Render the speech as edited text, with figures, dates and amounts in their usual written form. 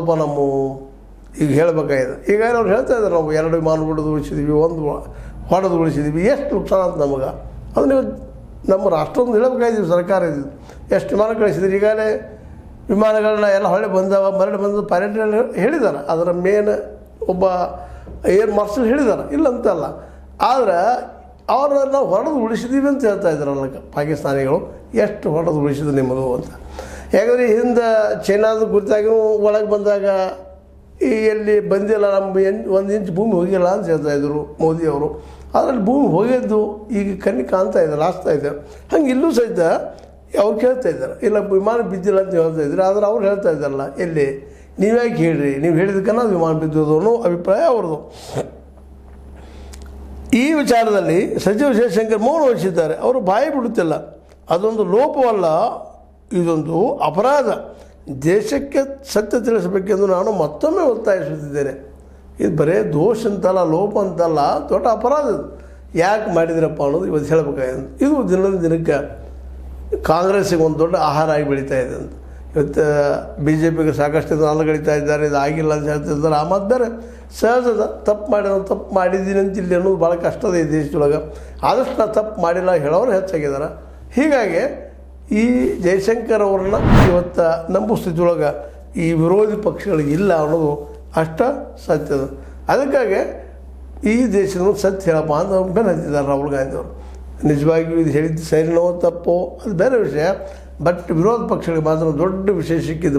ಸ್ವಲ್ಪ ನಮ್ಮ ಈಗ ಹೇಳಬೇಕಾಗಿದೆ. ಈಗ ಅವ್ರು ಹೇಳ್ತಾ ಇದ್ದಾರೆ, ನಾವು 2 ವಿಮಾನ ಹೊಡೆದು ಉಳಿಸಿದ್ದೀವಿ, 1 ಹೊಡೆದು ಉಳಿಸಿದ್ದೀವಿ, ಎಷ್ಟು ನುಕ್ಸಾನ ಅಂತ ನಮಗೆ. ಅದು ನೀವು ನಮ್ಮ ರಾಷ್ಟ್ರವನ್ನು ಹೇಳಬೇಕಾಗಿದ್ದೀವಿ. ಸರ್ಕಾರ ಇದ್ದಿದ್ದು ಎಷ್ಟು ವಿಮಾನ ಕಳಿಸಿದ್ರಿ. ಈಗಾಗಲೇ ವಿಮಾನಗಳನ್ನ ಎಲ್ಲ ಹೊಳೆ ಬಂದವ, ಮರಳಿ ಬಂದು ಪೈಲಟ್ ಹೇಳಿದ್ದಾರೆ. ಅದರ ಮೇನ್ ಒಬ್ಬ ಏರ್ ಮಾರ್ಷಲ್ ಹೇಳಿದ್ದಾರೆ, ಇಲ್ಲ ಅಂತಲ್ಲ. ಆದರೆ ಅವ್ರನ್ನ ನಾವು ಹೊಡೆದು ಉಳಿಸಿದ್ದೀವಿ ಅಂತ ಹೇಳ್ತಾ ಇದ್ದಾರಲ್ಲ ಪಾಕಿಸ್ತಾನಿಗಳು. ಎಷ್ಟು ಹೊಡೆದು ಉಳಿಸಿದ್ರು ನಿಮ್ಮದು ಅಂತ. ಯಾಕಂದರೆ ಹಿಂದೆ ಚೈನಾದ ಕುರಿತಾಗಿ ಒಳಗೆ ಬಂದಾಗ ಈ ಎಲ್ಲಿ ಬಂದಿಲ್ಲ, ನಮ್ಮ 1 ಇಂಚ್ ಭೂಮಿ ಹೋಗಿಲ್ಲ ಅಂತ ಹೇಳ್ತಾಯಿದ್ರು ಮೋದಿಯವರು. ಅದರಲ್ಲಿ ಭೂಮಿ ಹೋಗಿದ್ದು ಈಗ ಕಣ್ಣಿ ಕಾಣ್ತಾ ಇದೆ, ಲಾಸ್ತಾ ಇದೆ. ಹಂಗೆ ಇಲ್ಲೂ ಸಹಿತ ಅವ್ರು ಕೇಳ್ತಾ ಇದ್ದಾರೆ, ಇಲ್ಲ ವಿಮಾನ ಬಿದ್ದಿಲ್ಲ ಅಂತ ಹೇಳ್ತಾ ಇದ್ರು. ಆದರೆ ಅವ್ರು ಹೇಳ್ತಾ ಇದ್ದಾರಲ್ಲ, ಎಲ್ಲಿ ನೀವ್ಯಾಕೆ ಹೇಳ್ರಿ, ನೀವು ಹೇಳಿದಕ್ಕೆ ನಾವು ವಿಮಾನ ಬಿದ್ದೋದು ಅನ್ನೋ ಅಭಿಪ್ರಾಯ ಅವ್ರದ್ದು. ಈ ವಿಚಾರದಲ್ಲಿ ಸಚಿವ ಜಯಶಂಕರ್ ಮೌನ ವಹಿಸಿದ್ದಾರೆ. ಅವರು ಬಾಯಿ ಬಿಡುತ್ತಿಲ್ಲ. ಅದೊಂದು ಲೋಪವಲ್ಲ, ಇದೊಂದು ಅಪರಾಧ. ದೇಶಕ್ಕೆ ಸತ್ಯ ತಿಳಿಸಬೇಕೆಂದು ನಾನು ಮತ್ತೊಮ್ಮೆ ಒತ್ತಾಯಿಸುತ್ತಿದ್ದೇನೆ. ಇದು ಬರೇ ದೋಷ ಅಂತಲ್ಲ, ಲೋಪ ಅಂತಲ್ಲ, ದೊಡ್ಡ ಅಪರಾಧ. ಯಾಕೆ ಮಾಡಿದ್ರಪ್ಪ ಅನ್ನೋದು ಇವತ್ತು ಹೇಳಬೇಕಾಗಿದೆ. ಇದು ದಿನದ ದಿನಕ್ಕೆ ಕಾಂಗ್ರೆಸ್ಸಿಗೆ ಒಂದು ದೊಡ್ಡ ಆಹಾರ ಆಗಿ ಬೆಳೀತಾ ಇದೆ ಅಂತ. ಇವತ್ತು BJPಗೆ ಸಾಕಷ್ಟು ನಾಲ್ಗಳಿತಾ ಇದ್ದಾರೆ, ಇದು ಆಗಿಲ್ಲ ಅಂತ ಹೇಳ್ತಿದ್ದಾರೆ. ಆ ಮಾತು ಬೇರೆ ಸಹಜದ. ತಪ್ಪು ಮಾಡಿದ್ದೀನಿ ಅಂತ ಇಲ್ಲಿ ಅನ್ನೋದು ಭಾಳ ಕಷ್ಟದ ಈ ದೇಶದೊಳಗೆ. ಆದಷ್ಟು ನಾನು ತಪ್ಪು ಮಾಡಿಲ್ಲ ಹೇಳೋರು ಹೆಚ್ಚಾಗಿದ್ದಾರೆ. ಹೀಗಾಗಿ ಈ ಜಯಶಂಕರ್ ಅವ್ರನ್ನ ಇವತ್ತು ನಂಬೋ ಸ್ಥಿತಿಯೊಳಗೆ ಈ ವಿರೋಧಿ ಪಕ್ಷಗಳಿಗೆ ಇಲ್ಲ ಅನ್ನೋದು ಅಷ್ಟ ಸತ್ಯದ. ಅದಕ್ಕಾಗಿ ಈ ದೇಶದ ಸತ್ಯ ಹೇಳಪ್ಪ ಅಂತ ಅವ್ರು ಬೆನ್ನು ಹತ್ತಿದ್ದಾರೆ ರಾಹುಲ್ ಗಾಂಧಿ ಅವರು. ನಿಜವಾಗಿಯೂ ಇದು ಹೇಳಿದ್ದು ಸರಿನೋ ತಪ್ಪೋ ಅದು ಬೇರೆ ವಿಷಯ. ಬಟ್ ವಿರೋಧ ಪಕ್ಷಗಳಿಗೆ ಮಾತ್ರ ದೊಡ್ಡ ವಿಷಯ ಸಿಕ್ಕಿದ್ದು.